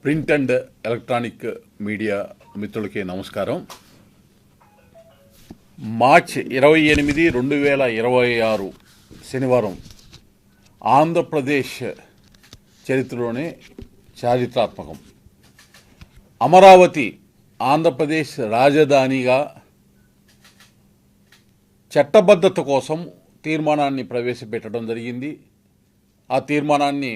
Print and electronic media మిత్రులకి నమస్కారం. మార్చి 28, 2026 శనివారం ఆంధ్రప్రదేశ్ చరిత్రలోనే చారిత్రాత్మకం. అమరావతి ఆంధ్రప్రదేశ్ రాజధానిగా చట్టబద్ధత కోసం తీర్మానాన్ని ప్రవేశపెట్టడం జరిగింది. ఆ తీర్మానాన్ని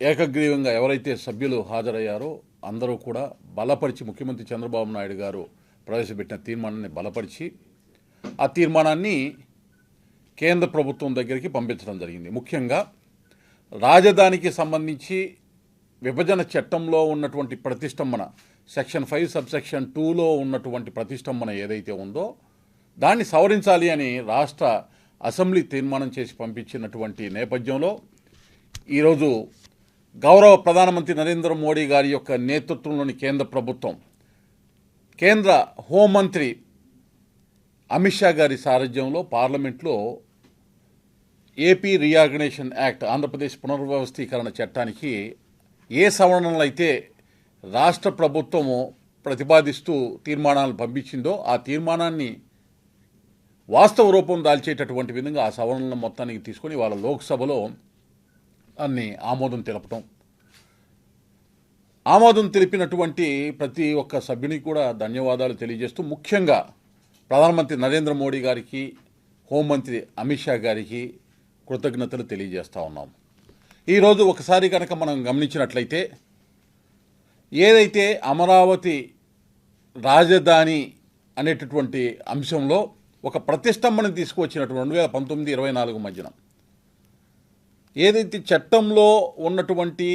ఏకగ్రీవంగా ఎవరైతే సభ్యులు హాజరయ్యారో అందరూ కూడా బలపరిచి, ముఖ్యమంత్రి చంద్రబాబు నాయుడు గారు ప్రవేశపెట్టిన తీర్మానాన్ని బలపరిచి ఆ తీర్మానాన్ని కేంద్ర ప్రభుత్వం దగ్గరికి పంపించడం జరిగింది. ముఖ్యంగా రాజధానికి సంబంధించి విభజన చట్టంలో ఉన్నటువంటి ప్రతిష్టంభన, సెక్షన్ 5 సబ్సెక్షన్ 2లో ఉన్నటువంటి ప్రతిష్టంభన ఏదైతే ఉందో దాన్ని సవరించాలి అని రాష్ట్ర అసెంబ్లీ తీర్మానం చేసి పంపించినటువంటి నేపథ్యంలో ఈరోజు గౌరవ ప్రధానమంత్రి నరేంద్ర మోడీ గారి యొక్క నేతృత్వంలోని కేంద్ర ప్రభుత్వం, కేంద్ర హోంమంత్రి అమిత్ షా గారి సారథ్యంలో పార్లమెంట్లో ఏపీ రీఆర్గనైజేషన్ యాక్ట్, ఆంధ్రప్రదేశ్ పునర్వ్యవస్థీకరణ చట్టానికి ఏ సవరణలు అయితే రాష్ట్ర ప్రభుత్వము ప్రతిపాదిస్తూ తీర్మానాలు పంపించిందో ఆ తీర్మానాన్ని వాస్తవ రూపం దాల్చేటటువంటి విధంగా ఆ సవరణలను మొత్తానికి తీసుకొని వాళ్ళ లోక్సభలో అన్ని ఆమోదం తెలపటం. ఆమోదం తెలిపినటువంటి ప్రతి ఒక్క సభ్యునికి కూడా ధన్యవాదాలు తెలియజేస్తూ, ముఖ్యంగా ప్రధానమంత్రి నరేంద్ర మోడీ గారికి, హోంమంత్రి అమిత్ షా గారికి కృతజ్ఞతలు తెలియజేస్తూ ఉన్నాం. ఈరోజు ఒకసారి కనుక మనం గమనించినట్లయితే, ఏదైతే అమరావతి రాజధాని అనేటటువంటి అంశంలో ఒక ప్రతిష్టంభన తీసుకువచ్చినటువంటి 2019-24 మధ్యన ఏదైతే చట్టంలో ఉన్నటువంటి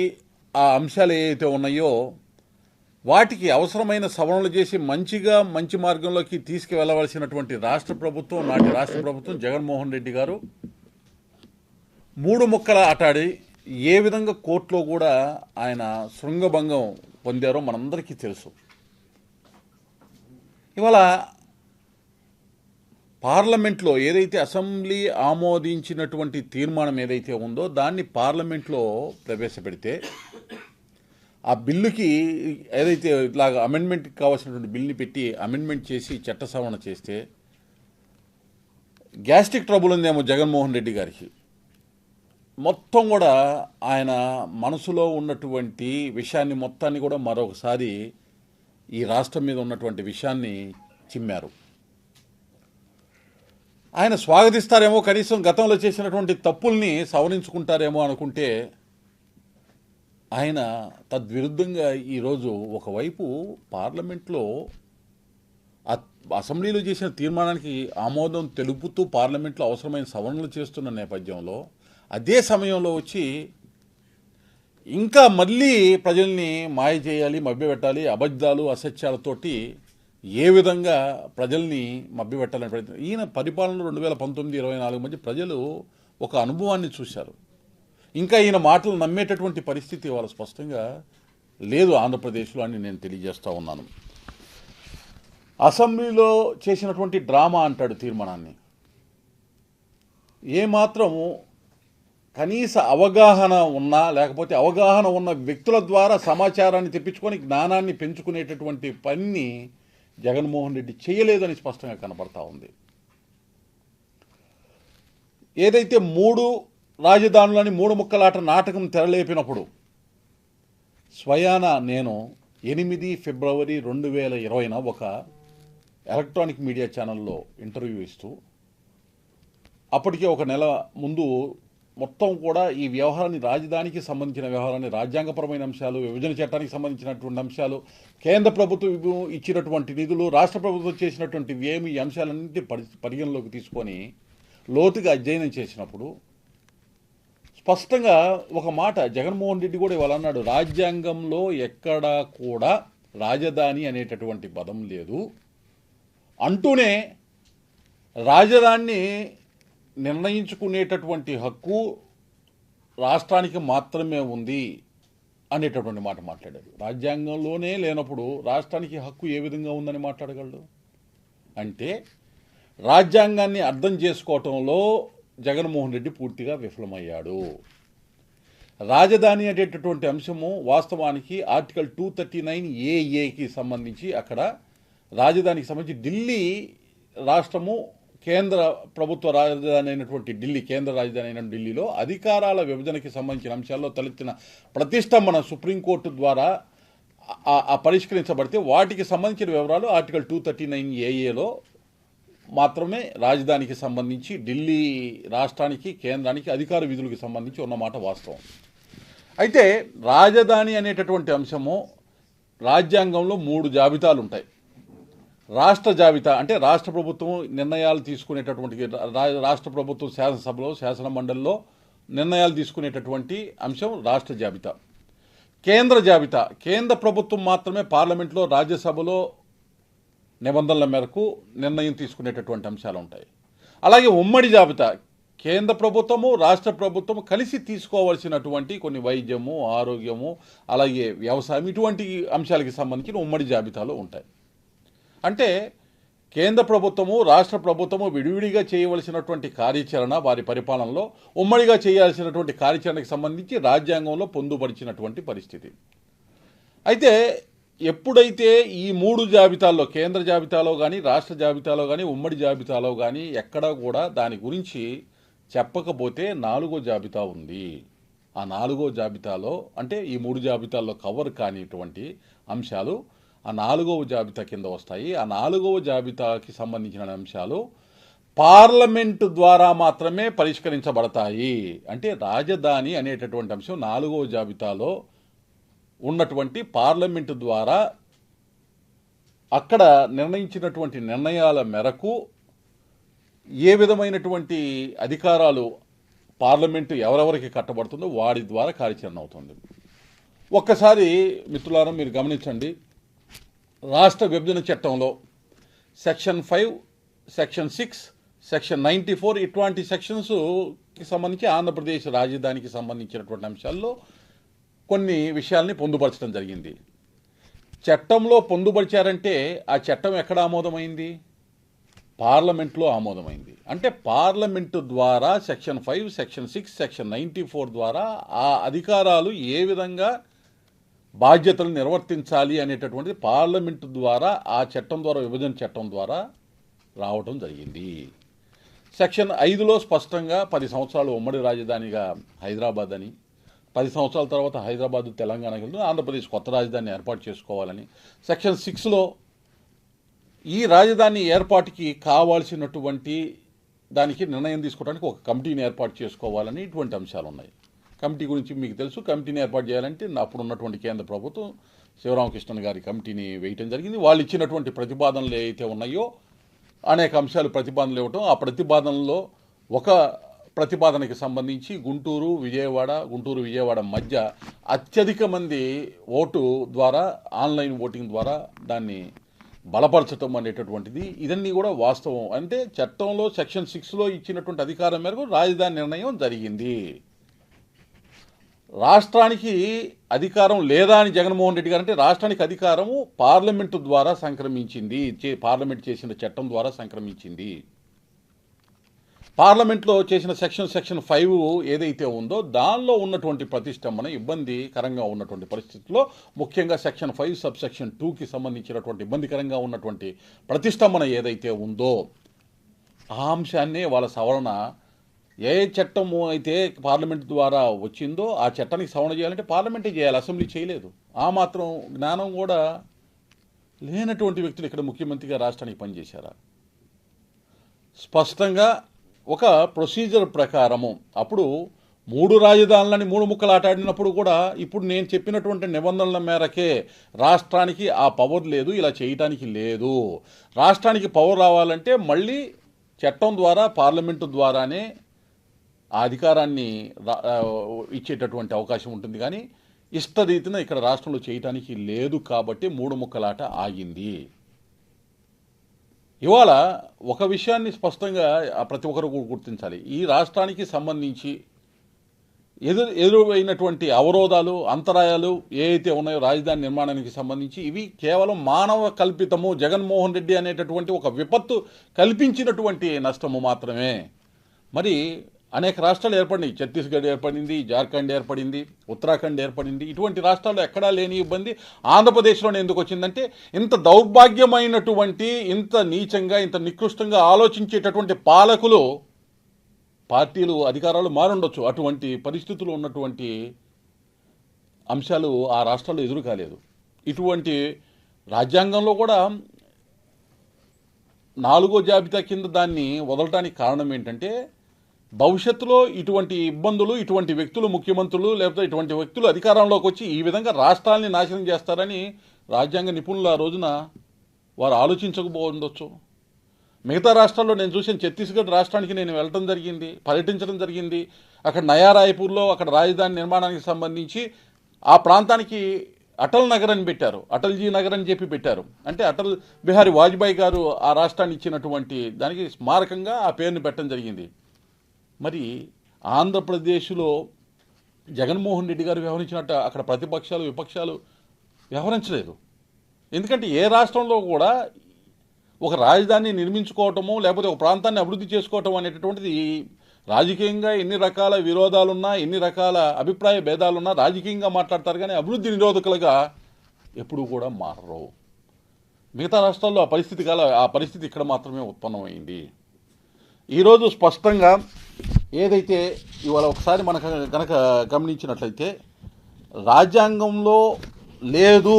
ఆ అంశాలు ఏవైతే ఉన్నాయో వాటికి అవసరమైన సవరణలు చేసి మంచి మార్గంలోకి తీసుకువెళ్ళవలసినటువంటి నాటి రాష్ట్ర ప్రభుత్వం జగన్మోహన్ రెడ్డి గారు 3 ముక్కల ఆటాడి ఏ విధంగా కోర్టులో కూడా ఆయన శృంగభంగం పొందారో మనందరికీ తెలుసు. ఇవాళ పార్లమెంట్లో ఏదైతే అసెంబ్లీ ఆమోదించినటువంటి తీర్మానం ఏదైతే ఉందో దాన్ని పార్లమెంట్లో ప్రవేశపెడితే ఆ బిల్లుకి ఏదైతే ఇట్లాగ అమెండ్మెంట్కి కావాల్సినటువంటి బిల్లుని పెట్టి అమెండ్మెంట్ చేసి చట్ట సవరణ చేస్తే గ్యాస్ట్రిక్ ట్రబుల్ ఉందేమో జగన్మోహన్ రెడ్డి గారికి. మొత్తం కూడా ఆయన మనసులో ఉన్నటువంటి విషయాన్ని మొత్తాన్ని కూడా మరొకసారి ఈ రాష్ట్రం మీద ఉన్నటువంటి విషయాన్ని చిమ్మారు. ఆయన స్వాగతిస్తారేమో, కనీసం గతంలో చేసినటువంటి తప్పుల్ని సవరించుకుంటారేమో అనుకుంటే ఆయన తద్విరుద్ధంగా ఈరోజు ఒకవైపు పార్లమెంట్లో అసెంబ్లీలో చేసిన తీర్మానానికి ఆమోదం తెలుపుతూ పార్లమెంట్లో అవసరమైన సవరణలు చేస్తున్న నేపథ్యంలో అదే సమయంలో వచ్చి ఇంకా మళ్ళీ ప్రజల్ని మాయ చేయాలి, మభ్యపెట్టాలి, అబద్ధాలు అసత్యాలతోటి ఏ విధంగా ప్రజల్ని మభ్యపెట్టాలని ప్రయత్నం. ఈయన పరిపాలన 2019-24 మధ్య ప్రజలు ఒక అనుభవాన్ని చూశారు. ఇంకా ఈయన మాటలు నమ్మేటటువంటి పరిస్థితి వాళ్ళ స్పష్టంగా లేదు ఆంధ్రప్రదేశ్లో అని నేను తెలియజేస్తూ ఉన్నాను. అసెంబ్లీలో చేసినటువంటి డ్రామా అంటాడు తీర్మానాన్ని. ఏమాత్రము కనీస అవగాహన ఉన్నా, లేకపోతే అవగాహన ఉన్న వ్యక్తుల ద్వారా సమాచారాన్ని తెప్పించుకొని జ్ఞానాన్ని పెంచుకునేటటువంటి పని జగన్మోహన్ రెడ్డి చేయలేదని స్పష్టంగా కనపడతా ఉంది. ఏదైతే 3 రాజధానులని 3 ముక్కలాట నాటకం తెరలేపినప్పుడు స్వయాన నేను 8 ఫిబ్రవరి 2020 ఒక ఎలక్ట్రానిక్ మీడియా ఛానల్లో ఇంటర్వ్యూ ఇస్తూ, అప్పటికే ఒక నెల ముందు మొత్తం కూడా ఈ వ్యవహారాన్ని, రాజధానికి సంబంధించిన వ్యవహారాన్ని, రాజ్యాంగపరమైన అంశాలు, విభజన చట్టానికి సంబంధించినటువంటి అంశాలు, కేంద్ర ప్రభుత్వం ఇచ్చినటువంటి నిధులు, రాష్ట్ర ప్రభుత్వం చేసినటువంటి వ్యయం, ఈ అంశాలన్నింటినీ పరిగణలోకి తీసుకొని లోతుగా అధ్యయనం చేసినప్పుడు స్పష్టంగా ఒక మాట జగన్మోహన్ రెడ్డి కూడా ఇవాళ అన్నాడు, రాజ్యాంగంలో ఎక్కడా కూడా రాజధాని అనేటటువంటి పదం లేదు అంటూనే రాజధానిని నిర్ణయించుకునేటటువంటి హక్కు రాష్ట్రానికి మాత్రమే ఉంది అనేటటువంటి మాట మాట్లాడారు. రాజ్యాంగంలోనే లేనప్పుడు రాష్ట్రానికి హక్కు ఏ విధంగా ఉందని మాట్లాడగలడు? అంటే రాజ్యాంగాన్ని అర్థం చేసుకోవటంలో జగన్మోహన్ రెడ్డి పూర్తిగా విఫలమయ్యాడు. రాజధాని అనేటటువంటి అంశము వాస్తవానికి ఆర్టికల్ 239 సంబంధించి అక్కడ రాజధానికి సంబంధించి ఢిల్లీ రాష్ట్రము కేంద్ర ప్రభుత్వ రాజధాని అయినటువంటి ఢిల్లీ, కేంద్ర రాజధాని అయిన ఢిల్లీలో అధికారాల విభజనకి సంబంధించిన అంశాల్లో తలెత్తిన ప్రతిష్టంభన సుప్రీంకోర్టు ద్వారా పరిష్కరించబడితే వాటికి సంబంధించిన వివరాలు ఆర్టికల్ 239 మాత్రమే రాజధానికి సంబంధించి ఢిల్లీ రాష్ట్రానికి కేంద్రానికి అధికార విధులకు సంబంధించి ఉన్నమాట వాస్తవం. అయితే రాజధాని అనేటటువంటి అంశము రాజ్యాంగంలో 3 జాబితాలు ఉంటాయి. రాష్ట్ర జాబితా అంటే రాష్ట్ర ప్రభుత్వం నిర్ణయాలు తీసుకునేటటువంటి, రాష్ట్ర ప్రభుత్వం శాసనసభలో శాసన మండలిలో నిర్ణయాలు తీసుకునేటటువంటి అంశం రాష్ట్ర జాబితా. కేంద్ర జాబితా కేంద్ర ప్రభుత్వం మాత్రమే పార్లమెంట్లో రాజ్యసభలో నిబంధనల మేరకు నిర్ణయం తీసుకునేటటువంటి అంశాలు ఉంటాయి. అలాగే ఉమ్మడి జాబితా కేంద్ర ప్రభుత్వము రాష్ట్ర ప్రభుత్వము కలిసి తీసుకోవాల్సినటువంటి కొన్ని వైద్యము, ఆరోగ్యము, అలాగే వ్యవసాయం ఇటువంటి అంశాలకి సంబంధించిన ఉమ్మడి జాబితాలో ఉంటాయి. అంటే కేంద్ర ప్రభుత్వము రాష్ట్ర ప్రభుత్వము విడివిడిగా చేయవలసినటువంటి కార్యాచరణ వారి పరిపాలనలో ఉమ్మడిగా చేయాల్సినటువంటి కార్యాచరణకు సంబంధించి రాజ్యాంగంలో పొందుపరిచినటువంటి పరిస్థితి. అయితే ఎప్పుడైతే ఈ 3 జాబితాల్లో కేంద్ర జాబితాలో కానీ రాష్ట్ర జాబితాలో కానీ ఉమ్మడి జాబితాలో కానీ ఎక్కడా కూడా దాని గురించి చెప్పకపోతే 4వ జాబితా ఉంది. ఆ 4వ జాబితాలో అంటే ఈ 3 జాబితాల్లో కవర్ కానిటువంటి అంశాలు ఆ 4వ జాబితా కింద వస్తాయి. ఆ 4వ జాబితాకి సంబంధించిన అంశాలు పార్లమెంటు ద్వారా మాత్రమే పరిష్కరించబడతాయి. అంటే రాజధాని అనేటటువంటి అంశం 4వ జాబితాలో ఉన్నటువంటి పార్లమెంటు ద్వారా అక్కడ నిర్ణయించినటువంటి నిర్ణయాల మేరకు ఏ విధమైనటువంటి అధికారాలు పార్లమెంటు ఎవరెవరికి కట్టబడుతుందో వాడి ద్వారా కార్యాచరణ అవుతుంది. ఒక్కసారి మిత్రులారా మీరు గమనించండి, రాష్ట్ర విభజన చట్టంలో సెక్షన్ 5, సెక్షన్ 6, సెక్షన్ 94 ఇటువంటి సెక్షన్స్కి సంబంధించి ఆంధ్రప్రదేశ్ రాజధానికి సంబంధించినటువంటి అంశాల్లో కొన్ని విషయాల్ని పొందుపరచడం జరిగింది. చట్టంలో పొందుపరిచారంటే ఆ చట్టం ఎక్కడ ఆమోదమైంది? పార్లమెంట్లో ఆమోదమైంది. అంటే పార్లమెంటు ద్వారా సెక్షన్ 5, సెక్షన్ 6, సెక్షన్ 94 ద్వారా ఆ అధికారాలు ఏ విధంగా బాధ్యతలు నిర్వర్తించాలి అనేటటువంటిది పార్లమెంటు ద్వారా ఆ చట్టం ద్వారా విభజన చట్టం ద్వారా రావటం జరిగింది. సెక్షన్ 5లో స్పష్టంగా 10 సంవత్సరాలు ఉమ్మడి రాజధానిగా హైదరాబాద్ అని, 10 సంవత్సరాల తర్వాత హైదరాబాదు తెలంగాణకి వెళ్తూ ఆంధ్రప్రదేశ్ కొత్త రాజధానిని ఏర్పాటు చేసుకోవాలని, సెక్షన్ 6లో ఈ రాజధాని ఏర్పాటుకి కావాల్సినటువంటి దానికి నిర్ణయం తీసుకోవడానికి ఒక కమిటీని ఏర్పాటు చేసుకోవాలని ఇటువంటి అంశాలు ఉన్నాయి. కమిటీ గురించి మీకు తెలుసు. కమిటీని ఏర్పాటు చేయాలంటే అప్పుడు ఉన్నటువంటి కేంద్ర ప్రభుత్వం శివరామకృష్ణన్ గారి కమిటీని వేయటం జరిగింది. వాళ్ళు ఇచ్చినటువంటి ప్రతిపాదనలు ఏవైతే ఉన్నాయో అనేక అంశాలు ప్రతిపాదనలు ఇవ్వటం, ఆ ప్రతిపాదనలో ఒక ప్రతిపాదనకి సంబంధించి గుంటూరు విజయవాడ మధ్య అత్యధిక మంది ఓటు ద్వారా ఆన్లైన్ ఓటింగ్ ద్వారా దాన్ని బలపరచటం అనేటటువంటిది ఇదన్నీ కూడా వాస్తవం. అంటే చట్టంలో సెక్షన్ 6లో ఇచ్చినటువంటి అధికారం మేరకు రాజధాని నిర్ణయం జరిగింది. రాష్ట్రానికి అధికారం లేదా అని జగన్మోహన్ రెడ్డి గారు అంటే రాష్ట్రానికి అధికారము పార్లమెంటు ద్వారా సంక్రమించింది, పార్లమెంట్ చేసిన చట్టం ద్వారా సంక్రమించింది. పార్లమెంట్లో చేసిన సెక్షన్ 5 ఏదైతే ఉందో దానిలో ఉన్నటువంటి ప్రతిష్టంభన ఇబ్బందికరంగా ఉన్నటువంటి పరిస్థితుల్లో ముఖ్యంగా సెక్షన్ 5 సబ్సెక్షన్ 2కి సంబంధించినటువంటి ఇబ్బందికరంగా ఉన్నటువంటి ప్రతిష్టంభన ఏదైతే ఉందో ఆ అంశాన్నే వాళ్ళ సవరణ ఏ చట్టము అయితే పార్లమెంట్ ద్వారా వచ్చిందో ఆ చట్టానికి సవరణ చేయాలంటే పార్లమెంటే చేయాలి, అసెంబ్లీ చేయలేదు. ఆ మాత్రం జ్ఞానం కూడా లేనటువంటి వ్యక్తులు ఇక్కడ ముఖ్యమంత్రిగా రాష్ట్రానికి పనిచేశారా? స్పష్టంగా ఒక ప్రొసీజర్ ప్రకారము అప్పుడు 3 రాజధానులని 3 ముక్కలు ఆటాడినప్పుడు కూడా ఇప్పుడు నేను చెప్పినటువంటి నిబంధనల మేరకే రాష్ట్రానికి ఆ పవర్ లేదు, ఇలా చేయటానికి లేదు. రాష్ట్రానికి పవర్ రావాలంటే మళ్ళీ చట్టం ద్వారా పార్లమెంటు ద్వారానే ఆ అధికారాన్ని ఇచ్చేటటువంటి అవకాశం ఉంటుంది. కానీ ఇష్టరీతిన ఇక్కడ రాష్ట్రంలో చేయటానికి లేదు కాబట్టి 3 ముక్కలాట ఆగింది. ఇవాళ ఒక విషయాన్ని స్పష్టంగా ప్రతి ఒక్కరు గుర్తించాలి. ఈ రాష్ట్రానికి సంబంధించి ఎదురైనటువంటి అవరోధాలు, అంతరాయాలు ఏవైతే ఉన్నాయో రాజధాని నిర్మాణానికి సంబంధించి ఇవి కేవలం మానవ కల్పితము, జగన్మోహన్ రెడ్డి అనేటటువంటి ఒక విపత్తు కల్పించినటువంటి నష్టము మాత్రమే. మరి అనేక రాష్ట్రాలు ఏర్పడినాయి. ఛత్తీస్గఢ్ ఏర్పడింది, జార్ఖండ్ ఏర్పడింది, ఉత్తరాఖండ్ ఏర్పడింది. ఇటువంటి రాష్ట్రాల్లో ఎక్కడా లేని ఇబ్బంది ఆంధ్రప్రదేశ్లోనే ఎందుకు వచ్చిందంటే ఇంత దౌర్భాగ్యమైనటువంటి, ఇంత నీచంగా, ఇంత నికృష్టంగా ఆలోచించేటటువంటి పాలకులు, పార్టీలు, అధికారాలు మారుండొచ్చు. అటువంటి పరిస్థితులు ఉన్నటువంటి అంశాలు ఆ రాష్ట్రాల్లో ఎదురు కాలేదు. ఇటువంటి రాజ్యాంగంలో కూడా 4వ జాబితా కింద దాన్ని వదలటానికి కారణం ఏంటంటే భవిష్యత్తులో ఇటువంటి ఇబ్బందులు, ఇటువంటి వ్యక్తులు ముఖ్యమంత్రులు లేకపోతే ఇటువంటి వ్యక్తులు అధికారంలోకి వచ్చి ఈ విధంగా రాష్ట్రాలని నాశనం చేస్తారని రాజ్యాంగ నిపుణులు ఆ రోజున వారు ఆలోచించకపోవచ్చు. మిగతా రాష్ట్రాల్లో నేను చూసిన ఛత్తీస్గఢ్ రాష్ట్రానికి నేను వెళ్ళటం జరిగింది, పర్యటించడం జరిగింది. అక్కడ నయా రాయ్పూర్లో అక్కడ రాజధాని నిర్మాణానికి సంబంధించి ఆ ప్రాంతానికి అటల్ నగర్ అని పెట్టారు, అటల్జీ నగర్ అని చెప్పి పెట్టారు. అంటే అటల్ బిహారీ వాజ్పేయి గారు ఆ రాష్ట్రాన్ని ఇచ్చినటువంటి దానికి స్మారకంగా ఆ పేరుని పెట్టడం జరిగింది. మరి ఆంధ్రప్రదేశ్లో జగన్మోహన్ రెడ్డి గారు వ్యవహరించినట్టు అక్కడ ప్రతిపక్షాలు, విపక్షాలు వ్యవహరించలేదు. ఎందుకంటే ఏ రాష్ట్రంలో కూడా ఒక రాజధానిని నిర్మించుకోవటము లేకపోతే ఒక ప్రాంతాన్ని అభివృద్ధి చేసుకోవటం అనేటటువంటిది రాజకీయంగా ఎన్ని రకాల విరోధాలున్నా, ఎన్ని రకాల అభిప్రాయ భేదాలున్నా రాజకీయంగా మాట్లాడతారు, కానీ అభివృద్ధి నిరోధకులుగా ఎప్పుడూ కూడా మారరు. మిగతా రాష్ట్రాల్లో ఆ పరిస్థితి ఇక్కడ మాత్రమే ఉత్పన్నమైంది. ఈరోజు స్పష్టంగా ఏదైతే ఇవాళ ఒకసారి మనకు కనుక గమనించినట్లయితే రాజ్యాంగంలో లేదు,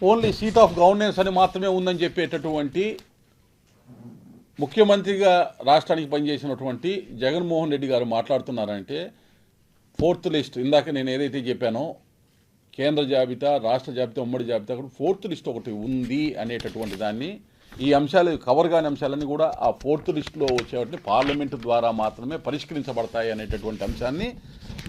ఓన్లీ సీట్ ఆఫ్ గవర్నెన్స్ అని మాత్రమే ఉందని చెప్పేటటువంటి ముఖ్యమంత్రిగా రాష్ట్రానికి పనిచేసినటువంటి జగన్మోహన్ రెడ్డి గారు మాట్లాడుతున్నారంటే 4th లిస్ట్, ఇందాక నేను ఏదైతే చెప్పానో కేంద్ర జాబితా, రాష్ట్ర జాబితా, ఉమ్మడి జాబితా కూడా 4th లిస్ట్ ఒకటి ఉంది అనేటటువంటి దాన్ని, ఈ అంశాలు కవర్ కాని అంశాలన్నీ కూడా ఆ 4th లిస్టులో వచ్చేవాటిని పార్లమెంటు ద్వారా మాత్రమే పరిష్కరించబడతాయి అనేటటువంటి అంశాన్ని,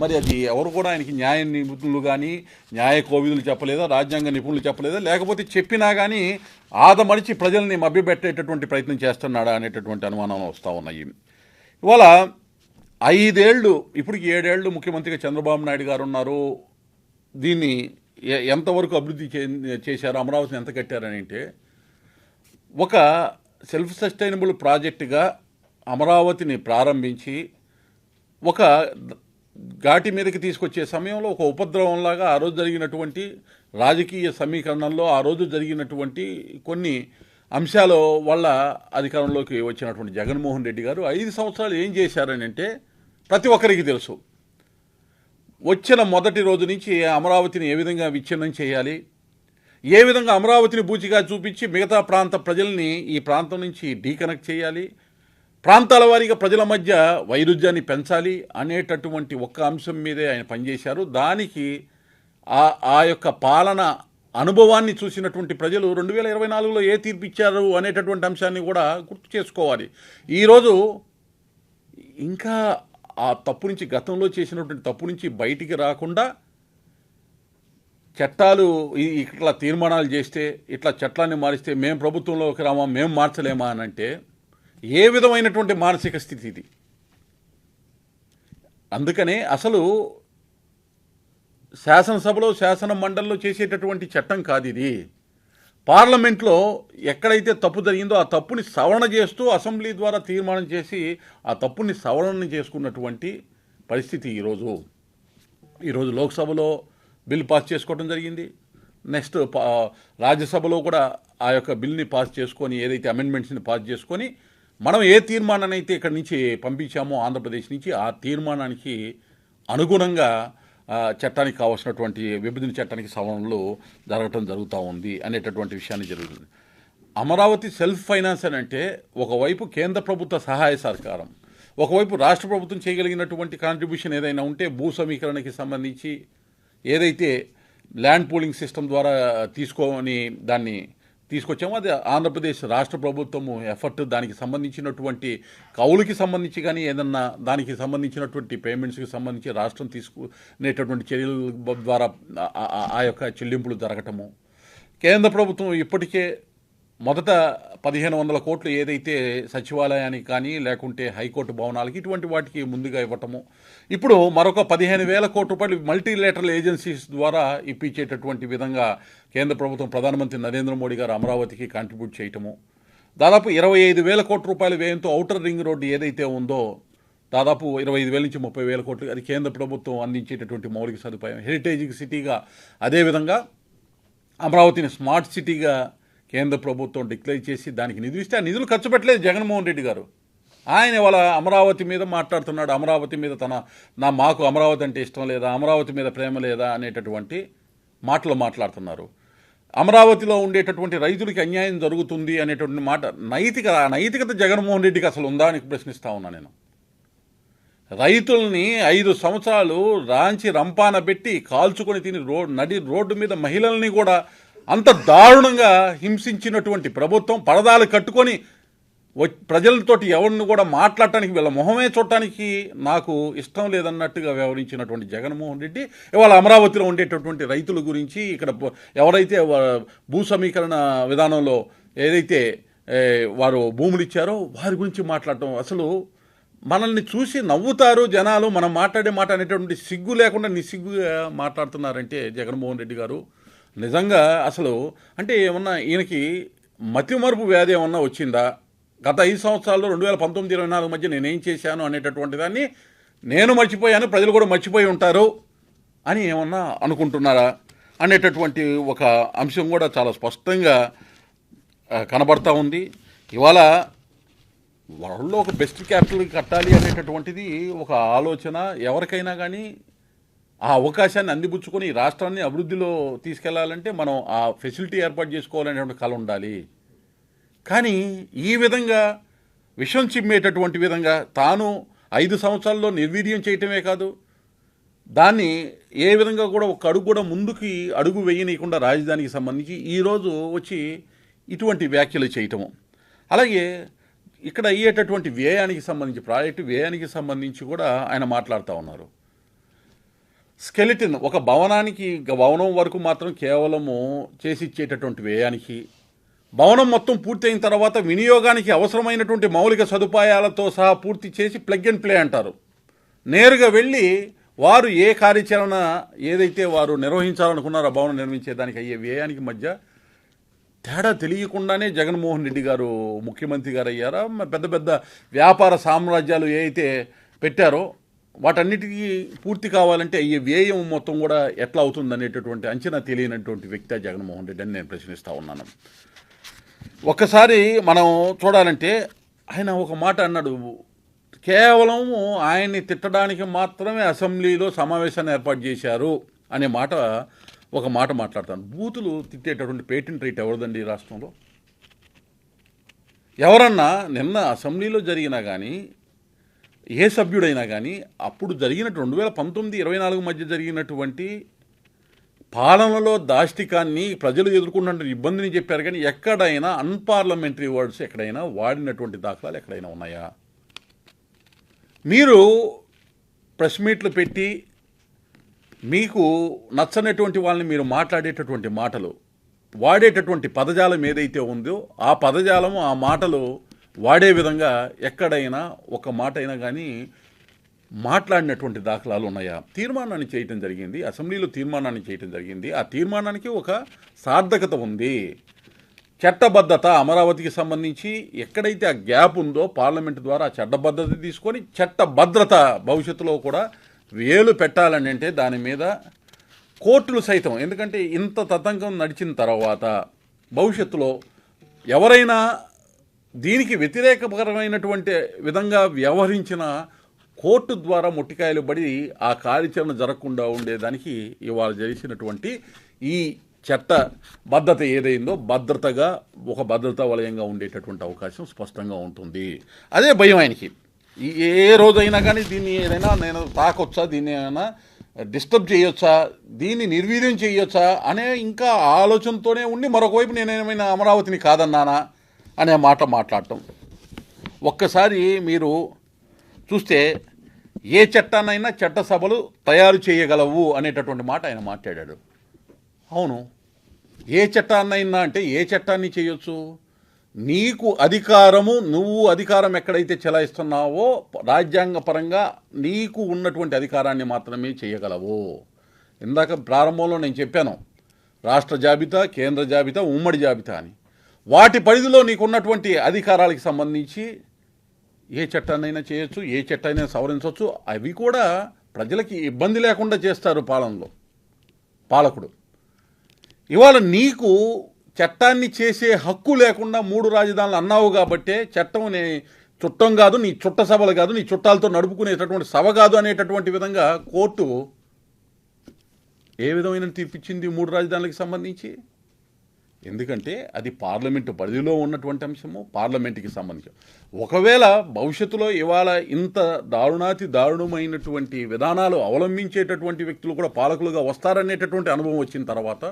మరి అది ఎవరు కూడా ఆయనకి న్యాయ నిపుణులు కానీ న్యాయ కోవిదులు చెప్పలేదా, రాజ్యాంగ నిపుణులు చెప్పలేదా, లేకపోతే చెప్పినా కానీ ఆదమడిచి ప్రజల్ని మభ్యపెట్టేటటువంటి ప్రయత్నం చేస్తున్నాడా అనేటటువంటి అనుమానాలు వస్తూ ఉన్నాయి. ఇవాళ 5 ఏళ్ళు, ఇప్పటికి 7 ఏళ్ళు ముఖ్యమంత్రిగా చంద్రబాబు నాయుడు గారు ఉన్నారు. దీన్ని ఎంతవరకు అభివృద్ధి చేశారు, అమరావతిని ఎంత కట్టారని అంటే ఒక సెల్ఫ్ సస్టైనబుల్ ప్రాజెక్టుగా అమరావతిని ప్రారంభించి ఒక ఘాటి మీదకి తీసుకొచ్చే సమయంలో ఒక ఉపద్రవంలాగా ఆ రోజు జరిగినటువంటి రాజకీయ సమీకరణంలో ఆ రోజు జరిగినటువంటి కొన్ని అంశాల వల్ల అధికారంలోకి వచ్చినటువంటి జగన్మోహన్ రెడ్డి గారు 5 సంవత్సరాలు ఏం చేశారని అంటే ప్రతి ఒక్కరికి తెలుసు. వచ్చిన మొదటి రోజు నుంచి అమరావతిని ఏ విధంగా విచ్ఛిన్నం చేయాలి, ఏ విధంగా అమరావతిని బూచిగా చూపించి మిగతా ప్రాంత ప్రజల్ని ఈ ప్రాంతం నుంచి డీకనెక్ట్ చేయాలి, ప్రాంతాల వారీగా ప్రజల మధ్య వైరుధ్యాన్ని పెంచాలి అనేటటువంటి ఒక్క అంశం మీదే ఆయన పనిచేశారు. దానికి ఆ యొక్క పాలన అనుభవాన్ని చూసినటువంటి ప్రజలు 2024లో ఏ తీర్పు ఇచ్చారు అనేటటువంటి అంశాన్ని కూడా గుర్తు చేసుకోవాలి. ఈరోజు ఇంకా ఆ తప్పు నుంచి, గతంలో చేసినటువంటి తప్పు నుంచి బయటికి రాకుండా చట్టాలు ఇట్లా తీర్మానాలు చేస్తే, ఇట్లా చట్టాన్ని మారిస్తే మేము ప్రభుత్వంలోకి రామా, మేము మార్చలేమా అని అంటే ఏ విధమైనటువంటి మానసిక స్థితి ఇది? అందుకనే అసలు శాసనసభలో, శాసన మండలిలో చేసేటటువంటి చట్టం కాదు ఇది. పార్లమెంట్లో ఎక్కడైతే తప్పు జరిగిందో ఆ తప్పుని సవరణ చేస్తూ అసెంబ్లీ ద్వారా తీర్మానం చేసి ఆ తప్పుని సవరణ చేసుకున్నటువంటి పరిస్థితి ఈరోజు లోక్సభలో బిల్ పాస్ చేసుకోవడం జరిగింది. నెక్స్ట్ రాజ్యసభలో కూడా ఆ యొక్క బిల్ని పాస్ చేసుకొని, ఏదైతే అమెండ్మెంట్స్ని పాస్ చేసుకొని మనం ఏ తీర్మానాన్ని అయితే ఇక్కడి నుంచి పంపించామో ఆంధ్రప్రదేశ్ నుంచి, ఆ తీర్మానానికి అనుగుణంగా చట్టానికి కావాల్సినటువంటి విభజన చట్టానికి సవరణలు జరుగుతూ ఉంది అనేటటువంటి విషయాన్ని జరుగుతుంది. అమరావతి సెల్ఫ్ ఫైనాన్స్ అని అంటే ఒకవైపు కేంద్ర ప్రభుత్వ సహాయ సహకారం, ఒకవైపు రాష్ట్ర ప్రభుత్వం చేయగలిగినటువంటి కాంట్రిబ్యూషన్ ఏదైనా ఉంటే భూ సమీకరణకి సంబంధించి ఏదైతే ల్యాండ్ పూలింగ్ సిస్టమ్ ద్వారా దాన్ని తీసుకొచ్చామో అది ఆంధ్రప్రదేశ్ రాష్ట్ర ప్రభుత్వము ఎఫర్ట్, దానికి సంబంధించినటువంటి కౌలుకి సంబంధించి కానీ ఏదన్నా దానికి సంబంధించినటువంటి పేమెంట్స్కి సంబంధించి రాష్ట్రం తీసుకునేటటువంటి చర్యల ద్వారా ఆ యొక్క చెల్లింపులు జరగటము. కేంద్ర ప్రభుత్వం ఇప్పటికే మొదట 1500 కోట్లు ఏదైతే సచివాలయానికి కానీ లేకుంటే హైకోర్టు భవనాలకి ఇటువంటి వాటికి ముందుగా ఇవ్వటము, ఇప్పుడు మరొక 15,000 కోట్ల రూపాయలు మల్టీలేటరల్ ఏజెన్సీస్ ద్వారా ఇప్పించేటటువంటి విధంగా కేంద్ర ప్రభుత్వం, ప్రధానమంత్రి నరేంద్ర మోడీ గారు అమరావతికి కాంట్రిబ్యూట్ చేయటము, దాదాపు 25,000 కోట్ల రూపాయల వ్యయంతో ఔటర్ రింగ్ రోడ్డు ఏదైతే ఉందో దాదాపు 25,000 నుంచి 30,000 కోట్లు అది కేంద్ర ప్రభుత్వం అందించేటటువంటి మౌలిక సదుపాయం. హెరిటేజ్ సిటీగా, అదేవిధంగా అమరావతిని స్మార్ట్ సిటీగా కేంద్ర ప్రభుత్వం డిక్లేర్ చేసి దానికి నిధులు ఇస్తే ఆ నిధులు ఖర్చు పెట్టలేదు జగన్మోహన్ రెడ్డి గారు. ఆయన ఇవాళ అమరావతి మీద మాట్లాడుతున్నాడు. అమరావతి మీద మాకు అమరావతి అంటే ఇష్టం లేదా, అమరావతి మీద ప్రేమ లేదా అనేటటువంటి మాటలు మాట్లాడుతున్నారు. అమరావతిలో ఉండేటటువంటి రైతులకి అన్యాయం జరుగుతుంది అనేటువంటి మాట నైతికత జగన్మోహన్ రెడ్డికి అసలు ఉందా అని ప్రశ్నిస్తా ఉన్నా నేను. రైతుల్ని 5 సంవత్సరాలు రాంచి రంపాన పెట్టి కాల్చుకొని తిని రోడ్డు మీద మహిళల్ని కూడా అంత దారుణంగా హింసించినటువంటి ప్రభుత్వం పరదాలు కట్టుకొని ప్రజలతోటి ఎవరిని కూడా మాట్లాడటానికి, వీళ్ళ మొహమే చూడటానికి నాకు ఇష్టం లేదన్నట్టుగా వ్యవహరించినటువంటి జగన్మోహన్ రెడ్డి ఇవాళ అమరావతిలో ఉండేటటువంటి రైతుల గురించి, ఇక్కడ ఎవరైతే భూ సమీకరణ విధానంలో ఏదైతే వారు భూములు ఇచ్చారో వారి గురించి మాట్లాడటం, అసలు మనల్ని చూసి నవ్వుతారు జనాలు, మనం మాట్లాడే మాట అనేటువంటి సిగ్గు లేకుండా నిస్సిగ్గుగా మాట్లాడుతున్నారంటే జగన్మోహన్ రెడ్డి గారు నిజంగా అసలు అంటే ఏమన్నా ఈయనకి మతిమరుపు వ్యాధి ఏమన్నా వచ్చిందా? గత 5 సంవత్సరాల్లో 2019-24 మధ్య నేనేం చేశాను అనేటటువంటి దాన్ని నేను మర్చిపోయాను, ప్రజలు కూడా మర్చిపోయి ఉంటారు అని ఏమన్నా అనుకుంటున్నారా అనేటటువంటి ఒక అంశం కూడా చాలా స్పష్టంగా కనబడతా ఉంది. ఇవాళ వరల్డ్లో ఒక బెస్ట్ క్యాపిటల్ కట్టాలి అనేటటువంటిది ఒక ఆలోచన ఎవరికైనా కానీ ఆ అవకాశాన్ని అందిపుచ్చుకొని రాష్ట్రాన్ని అభివృద్ధిలో తీసుకెళ్లాలంటే మనం ఆ ఫెసిలిటీ ఏర్పాటు చేసుకోవాలనేటువంటి కళ ఉండాలి. కానీ ఈ విధంగా విషం చిమ్మేటటువంటి విధంగా తాను 5 సంవత్సరాల్లో నిర్వీర్యం చేయటమే కాదు, దాన్ని ఏ విధంగా కూడా ఒక అడుగు కూడా ముందుకి అడుగు వేయనీయకుండా రాజధానికి సంబంధించి ఈరోజు వచ్చి ఇటువంటి వ్యాఖ్యలు చేయటము, అలాగే ఇక్కడ అయ్యేటటువంటి వ్యయానికి సంబంధించి ప్రాజెక్టు వ్యయానికి సంబంధించి కూడా ఆయన మాట్లాడుతూ ఉన్నారు. స్కెలిటన్ ఒక భవనం వరకు మాత్రం కేవలము చేసి ఇచ్చేటటువంటి వ్యయానికి, భవనం మొత్తం పూర్తయిన తర్వాత వినియోగానికి అవసరమైనటువంటి మౌలిక సదుపాయాలతో సహా పూర్తి చేసి ప్లగ్ అండ్ ప్లే అంటారు. నేరుగా వెళ్ళి వారు ఏ కార్యాచరణ ఏదైతే వారు నిర్వహించాలనుకున్నారో భవనం నిర్మించేదానికి అయ్యే వ్యయానికి మధ్య తేడా తెలియకుండానే జగన్మోహన్ రెడ్డి గారు ముఖ్యమంత్రి గారు అయ్యారా? పెద్ద పెద్ద వ్యాపార సామ్రాజ్యాలు ఏ అయితే పెట్టారో వాటన్నిటికీ పూర్తి కావాలంటే అయ్యే వ్యయం మొత్తం కూడా ఎట్లా అవుతుంది అనేటటువంటి అంచనా తెలియనటువంటి వ్యక్తి జగన్మోహన్ రెడ్డి అని నేను ప్రశ్నిస్తూ ఉన్నాను. ఒక్కసారి మనం చూడాలంటే ఆయన ఒక మాట అన్నాడు, కేవలం ఆయన్ని తిట్టడానికి మాత్రమే అసెంబ్లీలో సమావేశాన్ని ఏర్పాటు చేశారు అనే ఒక మాట మాట్లాడతాను. బూతులు తిట్టేటటువంటి పేటెంట్ రైట్ ఎవరిదండి ఈ రాష్ట్రంలో? ఎవరన్నా నిన్న అసెంబ్లీలో జరిగినా కానీ ఏ సభ్యుడైనా కానీ అప్పుడు జరిగినట్టు 2019-24 మధ్య జరిగినటువంటి పాలనలో దాష్టికాన్ని ప్రజలు ఎదుర్కొన్న ఇబ్బందిని చెప్పారు, కానీ ఎక్కడైనా అన్పార్లమెంటరీ వర్డ్స్ ఎక్కడైనా వాడినటువంటి దాఖలాలు ఎక్కడైనా ఉన్నాయా? మీరు ప్రెస్ మీట్లు పెట్టి మీకు నచ్చనటువంటి వాళ్ళని మీరు మాట్లాడేటటువంటి మాటలు, వాడేటటువంటి పదజాలం ఏదైతే ఉందో ఆ పదజాలము ఆ మాటలు వాడే విధంగా ఎక్కడైనా ఒక మాట అయినా కానీ మాట్లాడినటువంటి దాఖలాలు ఉన్నాయా? తీర్మానాన్ని చేయటం జరిగింది, అసెంబ్లీలో తీర్మానాన్ని చేయటం జరిగింది. ఆ తీర్మానానికి ఒక సార్థకత ఉంది. చట్టబద్ధత అమరావతికి సంబంధించి ఎక్కడైతే ఆ గ్యాప్ ఉందో పార్లమెంటు ద్వారా ఆ చట్టబద్ధత తీసుకొని చట్టభద్రత భవిష్యత్తులో కూడా వేలు పెట్టాలని అంటే దాని మీద కోర్టులు సైతం, ఎందుకంటే ఇంత తతంకం నడిచిన తర్వాత భవిష్యత్తులో ఎవరైనా దీనికి వ్యతిరేకపరమైనటువంటి విధంగా వ్యవహరించిన కోర్టు ద్వారా ముట్టికాయలు పడి ఆ కార్యాచరణ జరగకుండా ఉండేదానికి ఇవాళ చేసినటువంటి ఈ చట్టబద్ధత ఏదైందో భద్రతగా ఒక భద్రతా వలయంగా ఉండేటటువంటి అవకాశం స్పష్టంగా ఉంటుంది. అదే భయం ఆయనకి. ఏ రోజైనా కానీ దీన్ని ఏదైనా నేను తాకొచ్చా, దీన్ని ఏమైనా డిస్టర్బ్ చేయొచ్చా, దీన్ని నిర్వీర్యం చేయొచ్చా అనే ఇంకా ఆలోచనతోనే ఉండి మరొకవైపు నేనేమైనా అమరావతిని కాదన్నానా అనే మాట మాట్లాడటం. ఒక్కసారి మీరు చూస్తే ఏ చట్టాన్నైనా చట్టసభలు తయారు చేయగలవు అనేటటువంటి మాట ఆయన మాట్లాడాడు. అవును, ఏ చట్టాన్నైనా అంటే ఏ చట్టాన్ని చేయొచ్చు? నీకు అధికారము, నువ్వు అధికారం ఎక్కడైతే చెలాయిస్తున్నావో రాజ్యాంగపరంగా నీకు ఉన్నటువంటి అధికారాన్ని మాత్రమే చేయగలవు. ఇందాక ప్రారంభంలో నేను చెప్పాను, రాష్ట్ర జాబితా, కేంద్ర జాబితా, ఉమ్మడి జాబితా అని. వాటి పరిధిలో నీకున్నటువంటి అధికారాలకు సంబంధించి ఏ చట్టాన్నైనా చేయొచ్చు, ఏ చట్టాన్నైనా సవరించవచ్చు. అవి కూడా ప్రజలకి ఇబ్బంది లేకుండా చేస్తారు పాలకుడు. ఇవాళ నీకు చట్టాన్ని చేసే హక్కు లేకుండా 3 రాజధానులు అన్నావు కాబట్టే చట్టం చుట్టం కాదు, నీ చుట్ట సభలు కాదు, నీ చుట్టాలతో నడుపుకునేటటువంటి సభ కాదు అనేటటువంటి విధంగా కోర్టు ఏ విధమైన తీర్పిచ్చింది 3 రాజధానులకు సంబంధించి? ఎందుకంటే అది పార్లమెంటు పరిధిలో ఉన్నటువంటి అంశము, పార్లమెంటుకి సంబంధించి. ఒకవేళ భవిష్యత్తులో ఇవాళ ఇంత దారుణమైనటువంటి విధానాలు అవలంబించేటటువంటి వ్యక్తులు కూడా పాలకులుగా వస్తారనేటటువంటి అనుభవం వచ్చిన తర్వాత